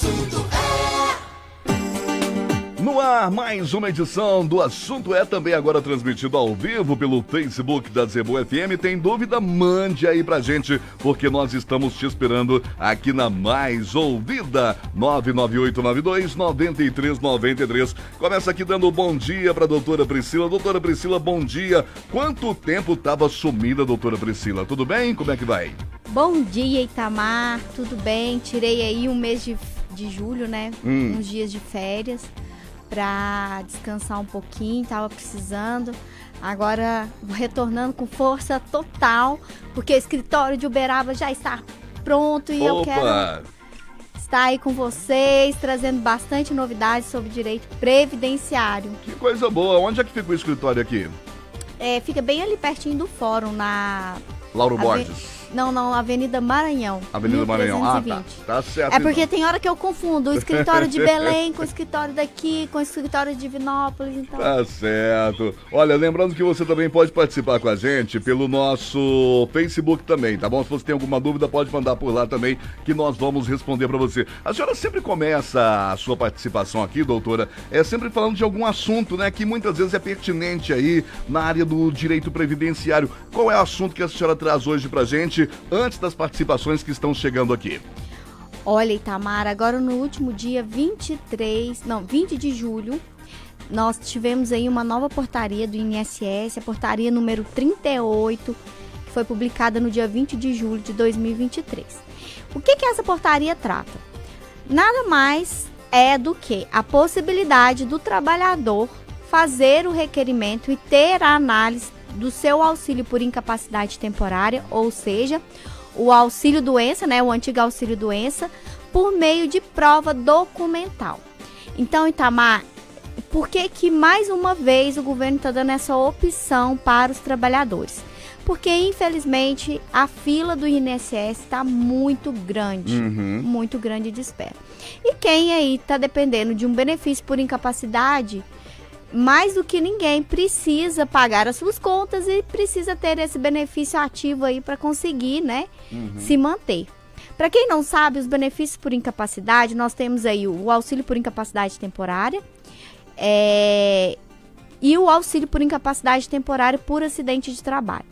assunto No ar, mais uma edição do Assunto É, também agora transmitido ao vivo pelo Facebook da Zebu FM. Tem dúvida? Mande aí pra gente, porque nós estamos te esperando aqui na Mais Ouvida, 99892-9393. Começa aqui dando bom dia pra doutora Priscila. Doutora Priscila, bom dia. Quanto tempo tava sumida, doutora Priscila? Tudo bem? Como é que vai? Bom dia, Itamar. Tudo bem? Tirei aí um mês de julho, né? Uns dias de férias para descansar um pouquinho, tava precisando. Agora retornando com força total, porque o escritório de Uberaba já está pronto e eu quero estar aí com vocês, trazendo bastante novidades sobre direito previdenciário. Que coisa boa. Onde é que fica o escritório aqui? Fica bem ali pertinho do fórum, na... Lauro Borges. Não, Avenida Maranhão. Avenida Maranhão. Tá certo. É porque tem hora que eu confundo o escritório de Belém com o escritório daqui, com o escritório de Divinópolis, então... Tá certo. Olha, lembrando que você também pode participar com a gente pelo nosso Facebook também, tá bom? Se você tem alguma dúvida, pode mandar por lá também, que nós vamos responder pra você. A senhora sempre começa a sua participação aqui, doutora, sempre falando de algum assunto, né, que muitas vezes é pertinente aí na área do direito previdenciário. Qual é o assunto que a senhora traz hoje pra gente, antes das participações que estão chegando aqui? Olha, Itamar, agora no último dia 20 de julho, nós tivemos aí uma nova portaria do INSS, a portaria número 38, que foi publicada no dia 20 de julho de 2023. O que essa portaria trata? Nada mais é do que a possibilidade do trabalhador fazer o requerimento e ter a análise do seu auxílio por incapacidade temporária, ou seja, o auxílio-doença, né, o antigo auxílio-doença, por meio de prova documental. Então, Itamar, por que mais uma vez o governo está dando essa opção para os trabalhadores? Porque, infelizmente, a fila do INSS está muito grande de espera. E quem aí está dependendo de um benefício por incapacidade, mais do que ninguém, precisa pagar as suas contas e precisa ter esse benefício ativo aí para conseguir, né, se manter. Para quem não sabe, os benefícios por incapacidade, nós temos aí o auxílio por incapacidade temporária e o auxílio por incapacidade temporária por acidente de trabalho.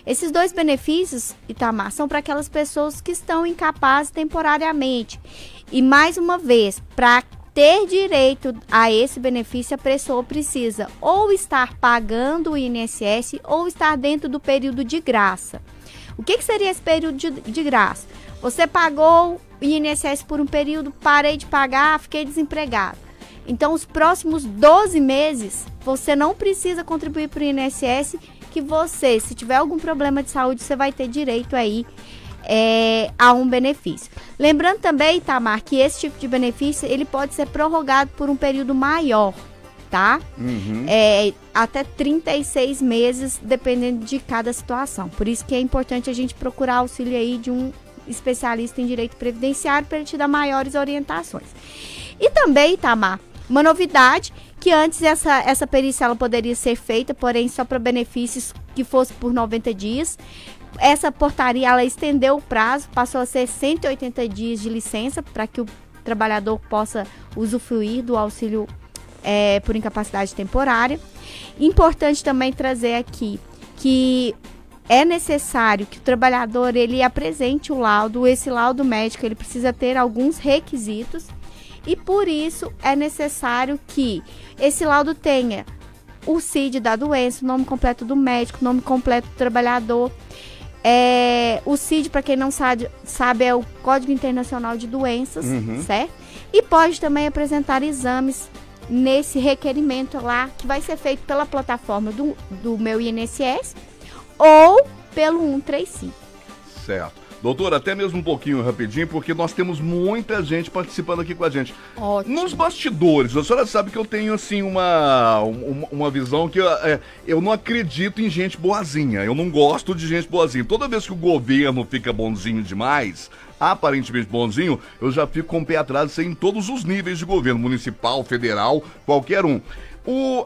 Esses dois benefícios, Itamar, são para aquelas pessoas que estão incapazes temporariamente. E mais uma vez, para ter direito a esse benefício, a pessoa precisa ou estar pagando o INSS ou estar dentro do período de graça. O que seria esse período de graça? Você pagou o INSS por um período, parei de pagar, fiquei desempregado. Então, os próximos 12 meses, você não precisa contribuir para o INSS, que você, se tiver algum problema de saúde, você vai ter direito aí a um benefício. Lembrando também, Itamar, que esse tipo de benefício ele pode ser prorrogado por um período maior, tá? Até 36 meses, dependendo de cada situação. Por isso que é importante a gente procurar auxílio aí de um especialista em direito previdenciário para ele te dar maiores orientações. E também, Itamar, uma novidade, que antes essa perícia ela poderia ser feita, porém só para benefícios que fosse por 90 dias. Essa portaria, ela estendeu o prazo, passou a ser 180 dias de licença para que o trabalhador possa usufruir do auxílio por incapacidade temporária. Importante também trazer aqui que é necessário que o trabalhador ele apresente o laudo, esse laudo médico ele precisa ter alguns requisitos e por isso é necessário que esse laudo tenha o CID da doença, o nome completo do médico, o nome completo do trabalhador. O CID, para quem não sabe, é o Código Internacional de Doenças, certo? E pode também apresentar exames nesse requerimento lá, que vai ser feito pela plataforma do meu INSS ou pelo 135. Certo. Doutora, até mesmo um pouquinho rapidinho, porque nós temos muita gente participando aqui com a gente. Ótimo. Nos bastidores, a senhora sabe que eu tenho, assim, uma visão que eu não acredito em gente boazinha. Eu não gosto de gente boazinha. Toda vez que o governo fica bonzinho demais, aparentemente bonzinho, eu já fico com o pé atrás em todos os níveis de governo, municipal, federal, qualquer um.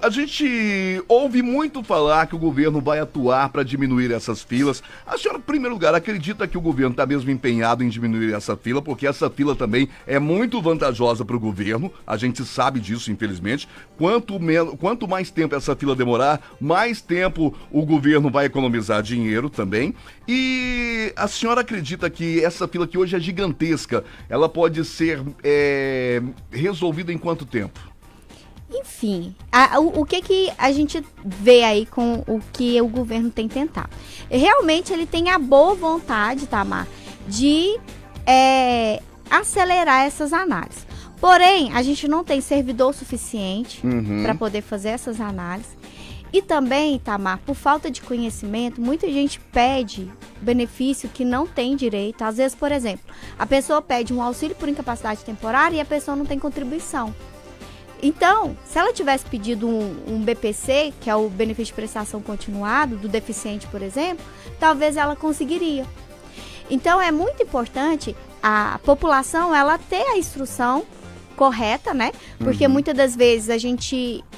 A gente ouve muito falar que o governo vai atuar para diminuir essas filas. A senhora, em primeiro lugar, acredita que o governo está mesmo empenhado em diminuir essa fila, porque essa fila também é muito vantajosa para o governo, a gente sabe disso, infelizmente. Quanto mais tempo essa fila demorar, mais tempo o governo vai economizar dinheiro também. E a senhora acredita que essa fila que hoje é gigantesca, ela pode ser resolvida em quanto tempo? Enfim, o que a gente vê aí com o que o governo tem tentado? Realmente ele tem a boa vontade, Tamar, de acelerar essas análises. Porém, a gente não tem servidor suficiente para poder fazer essas análises. E também, Tamar, por falta de conhecimento, muita gente pede benefício que não tem direito. Às vezes, por exemplo, a pessoa pede um auxílio por incapacidade temporária e a pessoa não tem contribuição. Então, se ela tivesse pedido um BPC, que é o benefício de prestação continuado, do deficiente, por exemplo, talvez ela conseguiria. Então, é muito importante a população ela ter a instrução correta, né? Porque muitas das vezes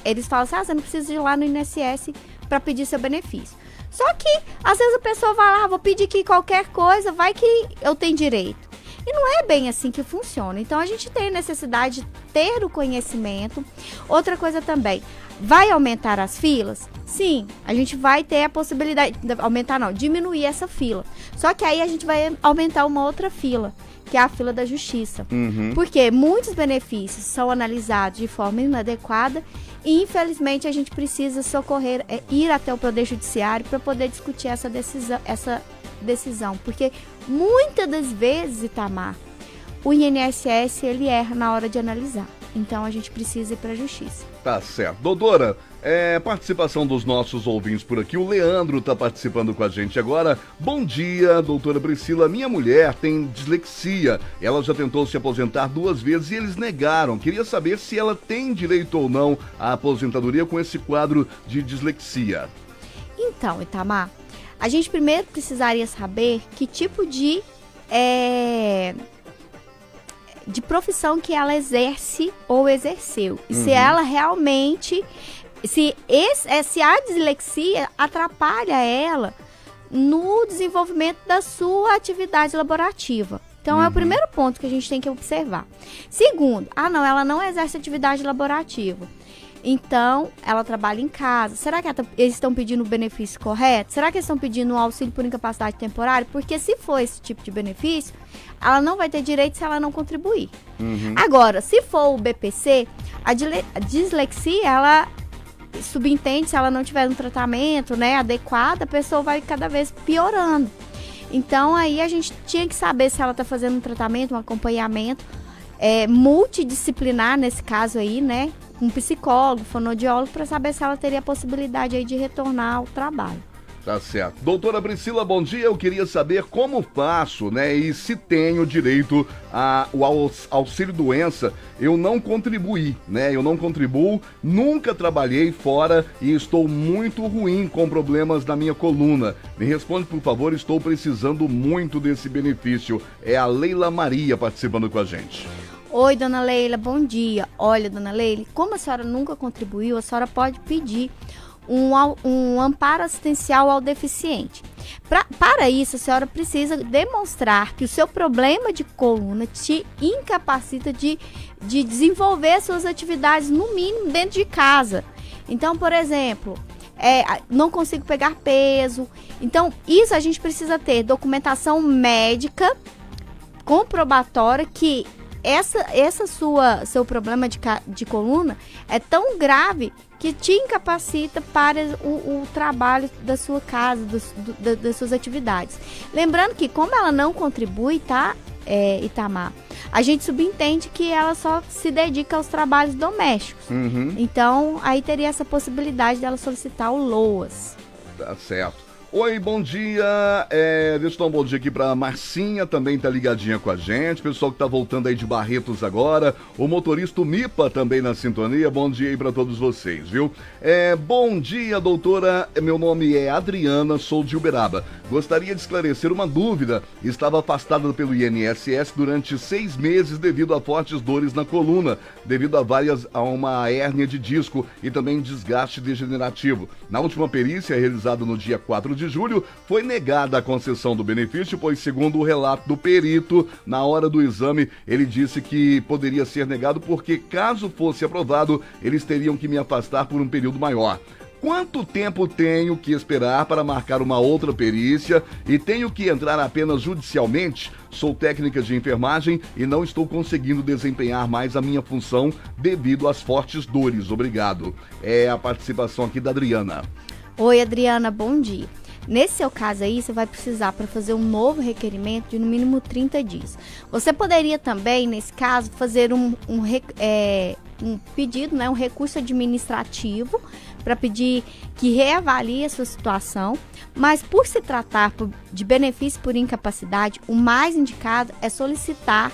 eles falam assim, você não precisa ir lá no INSS para pedir seu benefício. Só que, às vezes a pessoa vai lá, vou pedir aqui qualquer coisa, vai que eu tenho direito. E não é bem assim que funciona. Então, a gente tem necessidade de ter o conhecimento. Outra coisa também, vai aumentar as filas? Sim, a gente vai ter a possibilidade de diminuir essa fila. Só que aí a gente vai aumentar uma outra fila, que é a fila da justiça. Porque muitos benefícios são analisados de forma inadequada e, infelizmente, a gente precisa socorrer, ir até o Poder Judiciário para poder discutir essa decisão. Porque muitas das vezes, Itamar, o INSS ele erra na hora de analisar. Então, a gente precisa ir para a justiça. Tá certo. Doutora, participação dos nossos ouvintes por aqui. O Leandro está participando com a gente agora. Bom dia, doutora Priscila. Minha mulher tem dislexia. Ela já tentou se aposentar 2 vezes e eles negaram. Queria saber se ela tem direito ou não à aposentadoria com esse quadro de dislexia. Então, Itamar, a gente primeiro precisaria saber que tipo de profissão que ela exerce ou exerceu. E se ela realmente... Se a dislexia atrapalha ela no desenvolvimento da sua atividade laborativa. Então, é o primeiro ponto que a gente tem que observar. Segundo, ela não exerce atividade laborativa. Então, ela trabalha em casa. Será que eles estão pedindo o benefício correto? Será que eles estão pedindo um auxílio por incapacidade temporária? Porque se for esse tipo de benefício, ela não vai ter direito se ela não contribuir. Agora, se for o BPC, a dislexia, ela subentende, se ela não tiver um tratamento, né, adequado, a pessoa vai cada vez piorando. Então, aí a gente tinha que saber se ela está fazendo um tratamento, um acompanhamento multidisciplinar, nesse caso aí, né, um psicólogo, fonoaudiólogo, para saber se ela teria a possibilidade aí de retornar ao trabalho. Tá certo. Doutora Priscila, bom dia. Eu queria saber como faço, né? E se tenho direito ao auxílio-doença. Eu não contribuí, né? Eu não contribuo, nunca trabalhei fora e estou muito ruim com problemas na minha coluna. Me responde, por favor, estou precisando muito desse benefício. É a Leila Maria participando com a gente. Oi, dona Leila, bom dia. Olha, dona Leila, como a senhora nunca contribuiu, a senhora pode pedir um amparo assistencial ao deficiente. Para isso, a senhora precisa demonstrar que o seu problema de coluna te incapacita de desenvolver suas atividades, no mínimo, dentro de casa. Então, por exemplo, não consigo pegar peso. Então, isso a gente precisa ter documentação médica comprobatória que seu problema de coluna é tão grave que te incapacita para o trabalho da sua casa, das suas atividades. Lembrando que, como ela não contribui, tá, Itamar, a gente subentende que ela só se dedica aos trabalhos domésticos. Então, aí teria essa possibilidade dela solicitar o LOAS. Tá certo. Oi, bom dia. Deixa eu dar um bom dia aqui pra Marcinha, também tá ligadinha com a gente. Pessoal que tá voltando aí de Barretos agora. O motorista Mipa também na sintonia. Bom dia aí pra todos vocês, viu? Bom dia, doutora. Meu nome é Adriana, sou de Uberaba. Gostaria de esclarecer uma dúvida. Estava afastada pelo INSS durante 6 meses devido a fortes dores na coluna, devido a uma hérnia de disco e também desgaste degenerativo. Na última perícia, realizada no dia 4 de julho, foi negada a concessão do benefício, pois, segundo o relato do perito, na hora do exame, ele disse que poderia ser negado porque, caso fosse aprovado, eles teriam que me afastar por um período maior. Quanto tempo tenho que esperar para marcar uma outra perícia e tenho que entrar apenas judicialmente? Sou técnica de enfermagem e não estou conseguindo desempenhar mais a minha função devido às fortes dores. Obrigado. É a participação aqui da Adriana. Oi, Adriana, bom dia. Nesse seu caso aí, você vai precisar para fazer um novo requerimento de no mínimo 30 dias. Você poderia também, nesse caso, fazer um pedido, né, um recurso administrativo para pedir que reavalie a sua situação, mas por se tratar de benefício por incapacidade, o mais indicado é solicitar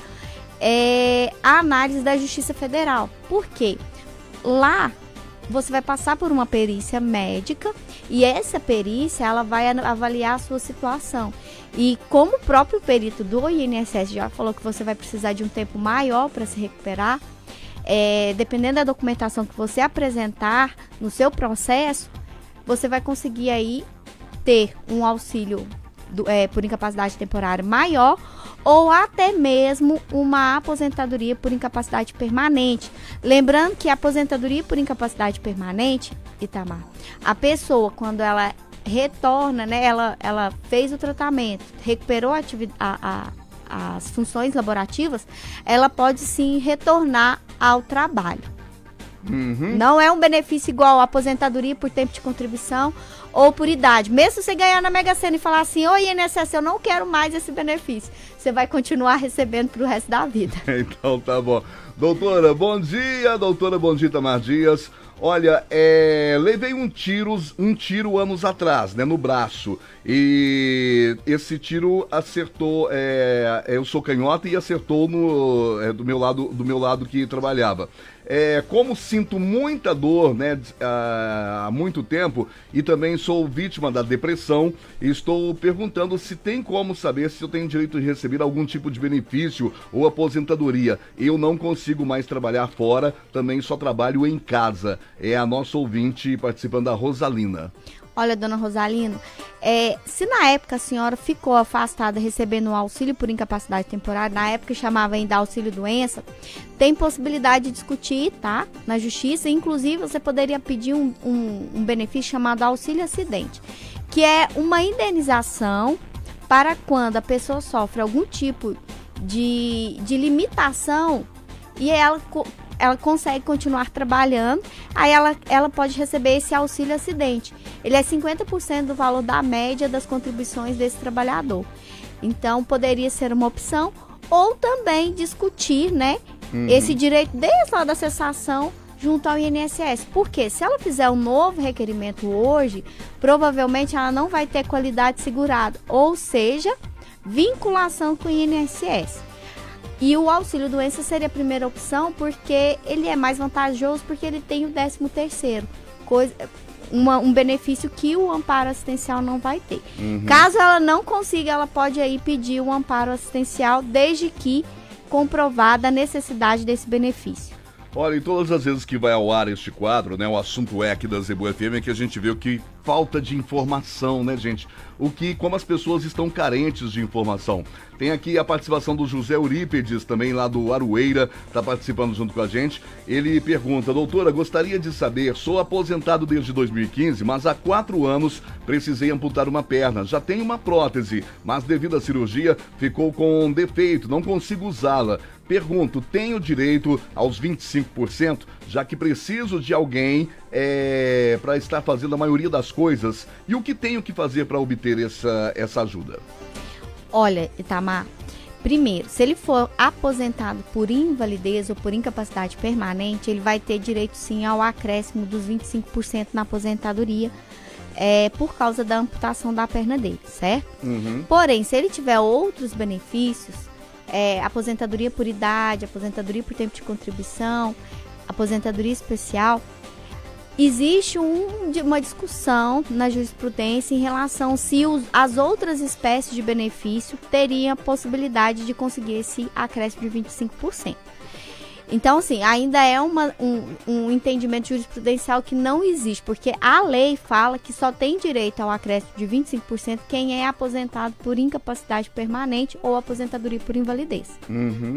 a análise da Justiça Federal. Por quê? Lá você vai passar por uma perícia médica e essa perícia ela vai avaliar a sua situação. E como o próprio perito do INSS já falou que você vai precisar de um tempo maior para se recuperar, dependendo da documentação que você apresentar no seu processo, você vai conseguir aí ter um auxílio por incapacidade temporária maior ou até mesmo uma aposentadoria por incapacidade permanente. Lembrando que a aposentadoria por incapacidade permanente, Itamar, a pessoa quando ela retorna, né, ela fez o tratamento, recuperou as funções laborativas, ela pode sim retornar ao trabalho. Uhum. Não é um benefício igual a aposentadoria por tempo de contribuição ou por idade. Mesmo você ganhar na Mega Sena e falar assim, oi INSS, eu não quero mais esse benefício, você vai continuar recebendo pro resto da vida. Então tá bom. Doutora, bom dia. Doutora, bom dia, Itamar Dias. Olha, levei um tiro anos atrás, né, no braço. E esse tiro acertou, eu sou canhota e acertou do meu lado que trabalhava. Como sinto muita dor, né, há muito tempo e também sou vítima da depressão, estou perguntando se tem como saber se eu tenho direito de receber algum tipo de benefício ou aposentadoria. Eu não consigo mais trabalhar fora, também só trabalho em casa. É a nossa ouvinte participando, a Rosalina. Olha, dona Rosalina, se na época a senhora ficou afastada recebendo um auxílio por incapacidade temporária, na época chamava ainda auxílio doença, tem possibilidade de discutir, tá? Na justiça, inclusive você poderia pedir um benefício chamado auxílio acidente, que é uma indenização para quando a pessoa sofre algum tipo de limitação e ela consegue continuar trabalhando, aí ela pode receber esse auxílio acidente. Ele é 50% do valor da média das contribuições desse trabalhador. Então, poderia ser uma opção, ou também discutir, né, esse direito desde lá da cessação junto ao INSS. Porque se ela fizer um novo requerimento hoje, provavelmente ela não vai ter qualidade segurada, ou seja, vinculação com o INSS. E o auxílio doença seria a primeira opção, porque ele é mais vantajoso, porque ele tem o 13º, um benefício que o amparo assistencial não vai ter. Caso ela não consiga, ela pode aí pedir o amparo assistencial, desde que comprovada a necessidade desse benefício. Olha, e todas as vezes que vai ao ar este quadro, né, o assunto aqui da Zebu FM é que a gente vê que falta de informação, né, gente? Como as pessoas estão carentes de informação. Tem aqui a participação do José Eurípedes, também lá do Aroeira, tá participando junto com a gente. Ele pergunta, doutora, gostaria de saber, sou aposentado desde 2015, mas há 4 anos precisei amputar uma perna. Já tenho uma prótese, mas devido à cirurgia ficou com defeito, não consigo usá-la. Pergunto, tenho direito aos 25%, já que preciso de alguém para estar fazendo a maioria das coisas? E o que tenho que fazer para obter essa ajuda? Olha, Itamar, primeiro, se ele for aposentado por invalidez ou por incapacidade permanente, ele vai ter direito sim ao acréscimo dos 25% na aposentadoria, por causa da amputação da perna dele, certo? Uhum. Porém, se ele tiver outros benefícios, aposentadoria por idade, aposentadoria por tempo de contribuição, aposentadoria especial, existe uma discussão na jurisprudência em relação se as outras espécies de benefício teriam a possibilidade de conseguir esse acréscimo de 25%. Então, assim, ainda é um entendimento jurisprudencial que não existe, porque a lei fala que só tem direito ao acréscimo de 25% quem é aposentado por incapacidade permanente ou aposentadoria por invalidez,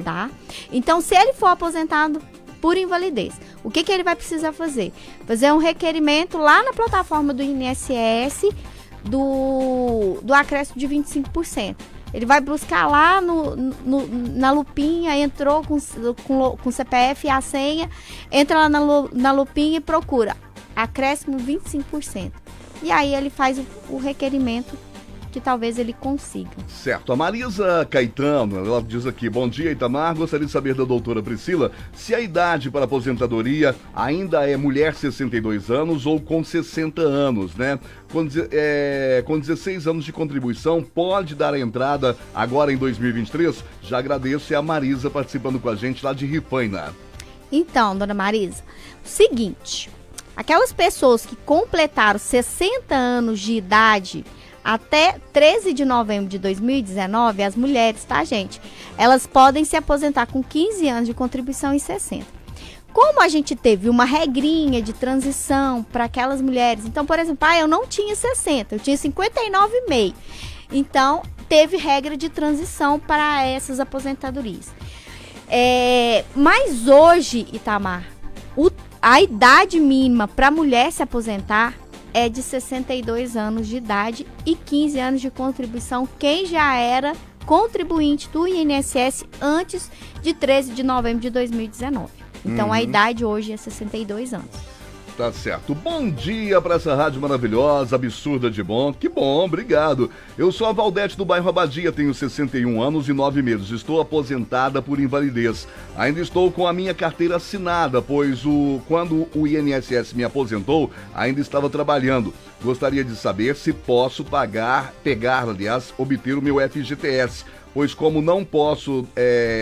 tá? Então, se ele for aposentado por invalidez, o que ele vai precisar fazer? Fazer um requerimento lá na plataforma do INSS do acréscimo de 25%. Ele vai buscar lá na lupinha, entrou com CPF e a senha, entra lá na lupinha e procura acréscimo 25%. E aí ele faz o requerimento que talvez ele consiga. Certo. A Marisa Caetano, ela diz aqui: bom dia, Itamar. Gostaria de saber da doutora Priscila se a idade para aposentadoria ainda é mulher 62 anos ou com 60 anos, né? Com 16 anos de contribuição, pode dar a entrada agora em 2023? Já agradeço, é a Marisa participando com a gente lá de Rifaina. Então, dona Marisa, seguinte, aquelas pessoas que completaram 60 anos de idade até 13 de novembro de 2019, as mulheres, tá, gente? Elas podem se aposentar com 15 anos de contribuição e 60. Como a gente teve uma regrinha de transição para aquelas mulheres, então, por exemplo, eu não tinha 60, eu tinha 59,5. Então, teve regra de transição para essas aposentadorias. Mas hoje, Itamar, a idade mínima para a mulher se aposentar é de 62 anos de idade e 15 anos de contribuição, quem já era contribuinte do INSS antes de 13 de novembro de 2019. Então, a idade hoje é 62 anos. Tá certo. Bom dia para essa rádio maravilhosa, absurda de bom. Que bom, obrigado. Eu sou a Valdete do bairro Abadia, tenho 61 anos e 9 meses. Estou aposentada por invalidez. Ainda estou com a minha carteira assinada, pois quando o INSS me aposentou, ainda estava trabalhando. Gostaria de saber se posso obter o meu FGTS. Pois como não posso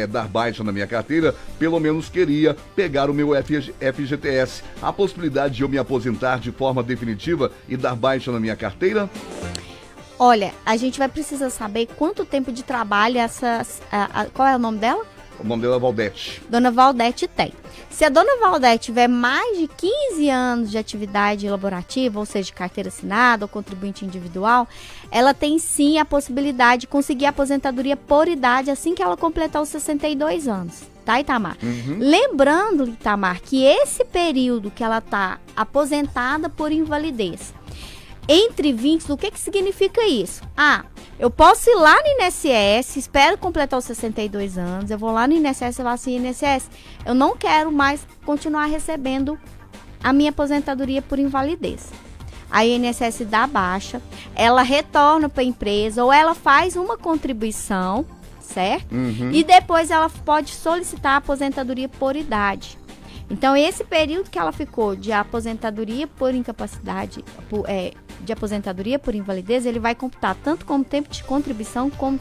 dar baixa na minha carteira, pelo menos queria pegar o meu FGTS. Há possibilidade de eu me aposentar de forma definitiva e dar baixa na minha carteira? Olha, a gente vai precisar saber quanto tempo de trabalho qual é o nome dela? O nome dela é Valdete. Dona Valdete tem. Se a dona Valdete tiver mais de 15 anos de atividade laborativa, ou seja, de carteira assinada ou contribuinte individual, ela tem sim a possibilidade de conseguir a aposentadoria por idade assim que ela completar os 62 anos. Tá, Itamar? Lembrando, Itamar, que esse período que ela está aposentada por invalidez, entre 20, o que significa isso? Eu posso ir lá no INSS, espero completar os 62 anos, eu vou lá no INSS e falo assim: INSS, eu não quero mais continuar recebendo a minha aposentadoria por invalidez. A INSS dá baixa, ela retorna para a empresa ou ela faz uma contribuição, certo? E depois ela pode solicitar a aposentadoria por idade. Então, esse período que ela ficou de aposentadoria por incapacidade, de aposentadoria por invalidez, ele vai computar tanto como tempo de contribuição como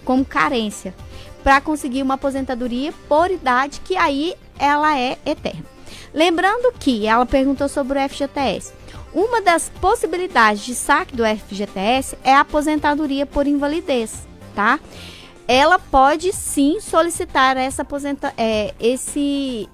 como carência, para conseguir uma aposentadoria por idade, que aí ela é eterna. Lembrando que ela perguntou sobre o FGTS. Uma das possibilidades de saque do FGTS é a aposentadoria por invalidez, tá? Ela pode sim solicitar esse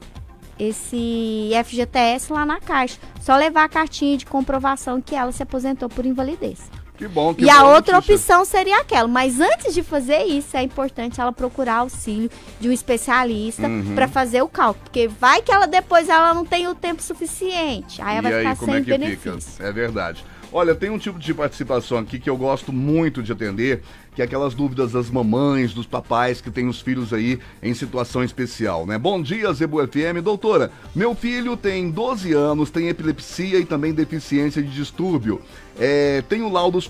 FGTS lá na Caixa. Só levar a cartinha de comprovação que ela se aposentou por invalidez. Que bom. E a outra opção seria aquela. Mas antes de fazer isso, é importante ela procurar auxílio de um especialista para fazer o cálculo. Porque vai que depois ela não tem o tempo suficiente. Aí ela vai ficar sem benefício. É verdade. Olha, tem um tipo de participação aqui que eu gosto muito de atender, que é aquelas dúvidas das mamães, dos papais que têm os filhos aí em situação especial, né? Bom dia, Zebu FM. Doutora, meu filho tem 12 anos, tem epilepsia e também deficiência de distúrbio. Tenho laudos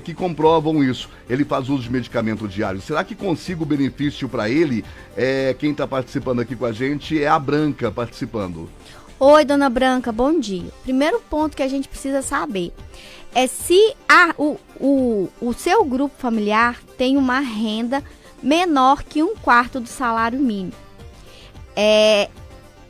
que comprovam isso. Ele faz uso de medicamento diário. Será que consigo benefício para ele? Quem está participando aqui com a gente é a Branca participando. Oi, dona Branca, bom dia. Primeiro ponto que a gente precisa saber é se o seu grupo familiar tem uma renda menor que 1/4 do salário mínimo.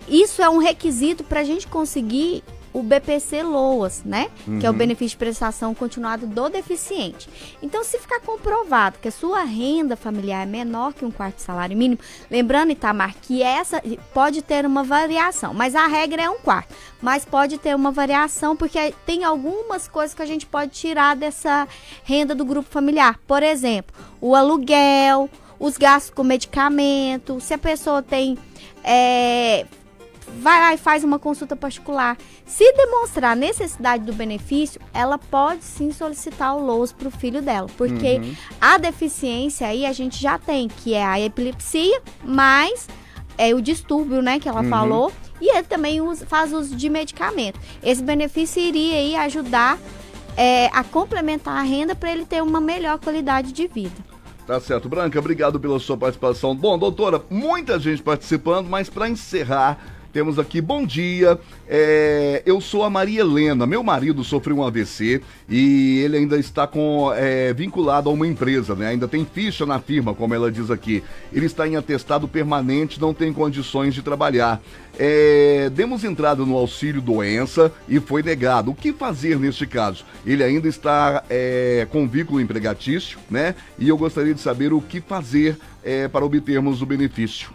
Isso é um requisito para a gente conseguir o BPC-LOAS, né? Que é o benefício de prestação continuada do deficiente. Então, se ficar comprovado que a sua renda familiar é menor que 1/4 do salário mínimo, lembrando, Itamar, que essa pode ter uma variação, mas a regra é 1/4. Mas pode ter uma variação, porque tem algumas coisas que a gente pode tirar dessa renda do grupo familiar. Por exemplo, o aluguel, os gastos com medicamento, se a pessoa tem... vai lá e faz uma consulta particular. Se demonstrar a necessidade do benefício, ela pode sim solicitar o LOAS para o filho dela, porque a deficiência aí a gente já tem, que é a epilepsia, mais o distúrbio, né, que ela falou, e ele também faz uso de medicamento. Esse benefício iria aí ajudar a complementar a renda para ele ter uma melhor qualidade de vida. Tá certo, Branca, obrigado pela sua participação. Bom, doutora, muita gente participando, mas para encerrar, temos aqui, bom dia, eu sou a Maria Helena, meu marido sofreu um AVC e ele ainda está vinculado a uma empresa, né? Ainda tem ficha na firma, como ela diz aqui. Ele está em atestado permanente, não tem condições de trabalhar. Demos entrada no auxílio doença e foi negado. O que fazer neste caso? Ele ainda está com vínculo empregatício, né? E eu gostaria de saber o que fazer para obtermos o benefício.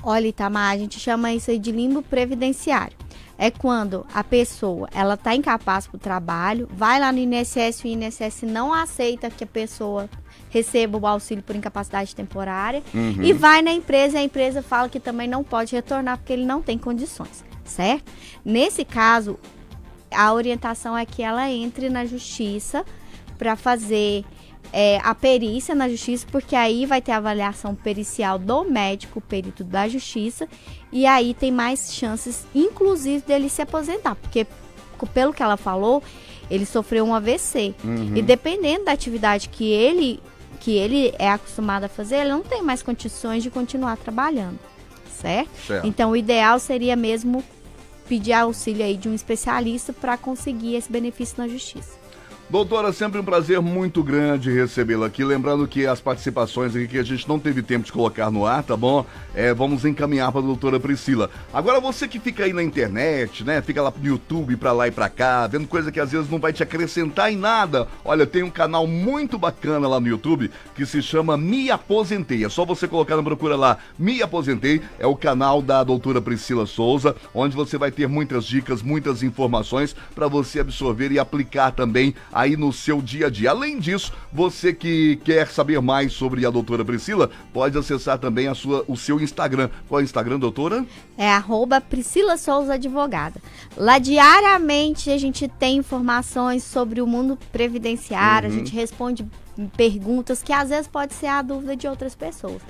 Olha, Itamar, a gente chama isso aí de limbo previdenciário. É quando a pessoa, ela está incapaz para o trabalho, vai lá no INSS, o INSS não aceita que a pessoa receba o auxílio por incapacidade temporária e vai na empresa e a empresa fala que também não pode retornar porque ele não tem condições, certo? Nesse caso, a orientação é que ela entre na justiça para fazer... a perícia na justiça, porque aí vai ter a avaliação pericial do médico, perito da justiça, e aí tem mais chances, inclusive, dele se aposentar, porque, pelo que ela falou, ele sofreu um AVC, e dependendo da atividade que ele é acostumado a fazer, ele não tem mais condições de continuar trabalhando, certo? Então, o ideal seria mesmo pedir auxílio aí de um especialista para conseguir esse benefício na justiça. Doutora, sempre um prazer muito grande recebê-la aqui. Lembrando que as participações aqui que a gente não teve tempo de colocar no ar, tá bom? Vamos encaminhar para a doutora Priscila. Agora, você que fica aí na internet, né? Fica lá no YouTube, pra lá e pra cá, vendo coisa que às vezes não vai te acrescentar em nada. Olha, tem um canal muito bacana lá no YouTube que se chama Me Aposentei. É só você colocar na procura lá, Me Aposentei. É o canal da doutora Priscila Souza, onde você vai ter muitas dicas, muitas informações para você absorver e aplicar também aí no seu dia a dia. Além disso, você que quer saber mais sobre a doutora Priscila, pode acessar também o seu Instagram. Qual é o Instagram, doutora? É @Priscila Souza Advogada. Lá diariamente a gente tem informações sobre o mundo previdenciário, a gente responde perguntas que às vezes pode ser a dúvida de outras pessoas.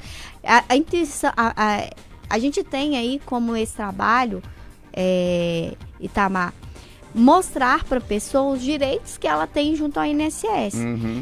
A gente tem aí como esse trabalho, Itamar, mostrar para a pessoa os direitos que ela tem junto ao INSS.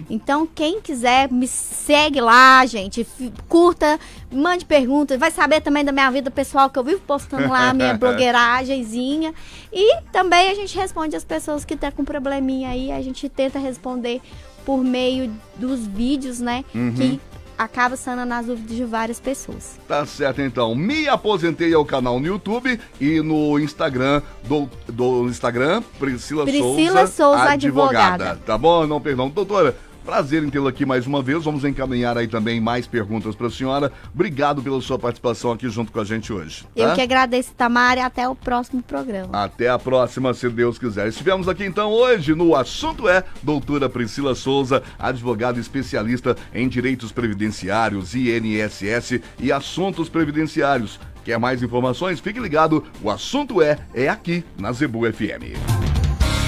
Então, quem quiser, me segue lá, gente, curta, mande perguntas, vai saber também da minha vida pessoal, que eu vivo postando lá, minha blogueiragemzinha. E também a gente responde as pessoas que estão com probleminha aí, a gente tenta responder por meio dos vídeos, né, que acaba sanando as dúvidas de várias pessoas. Tá certo, então. Me Aposentei é o canal no YouTube e no Instagram do Instagram, Priscila Souza Advogada. Tá bom? Não, perdão. Doutora, prazer em tê-la aqui mais uma vez. Vamos encaminhar aí também mais perguntas para a senhora. Obrigado pela sua participação aqui junto com a gente hoje. Tá? Eu que agradeço, Tamara, e até o próximo programa. Até a próxima, se Deus quiser. Estivemos aqui então hoje no Assunto doutora Priscila Souza, advogada especialista em direitos previdenciários, INSS e assuntos previdenciários. Quer mais informações? Fique ligado. O Assunto é aqui na Zebu FM.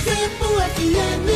Zebu FM.